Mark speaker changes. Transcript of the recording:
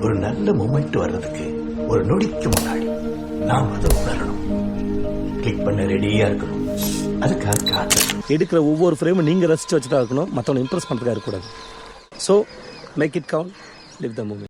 Speaker 1: ஒரு நல்ல மூமெண்ட் வர்றதுக்கு ஒரு நொடிக்கு முன்னாடி நாம் அதை உணரணும். கிளிக் பண்ண ரெடியா இருக்கணும். அதுக்காக காத்து
Speaker 2: எடுக்கிற ஒவ்வொரு ஃப்ரேமும் நீங்கள் ரசித்து வச்சுதான் இருக்கணும், மற்றவனை இம்ப்ரெஸ் பண்ணுறதுக்காக இருக்கக்கூடாது. So make it count, live the moment.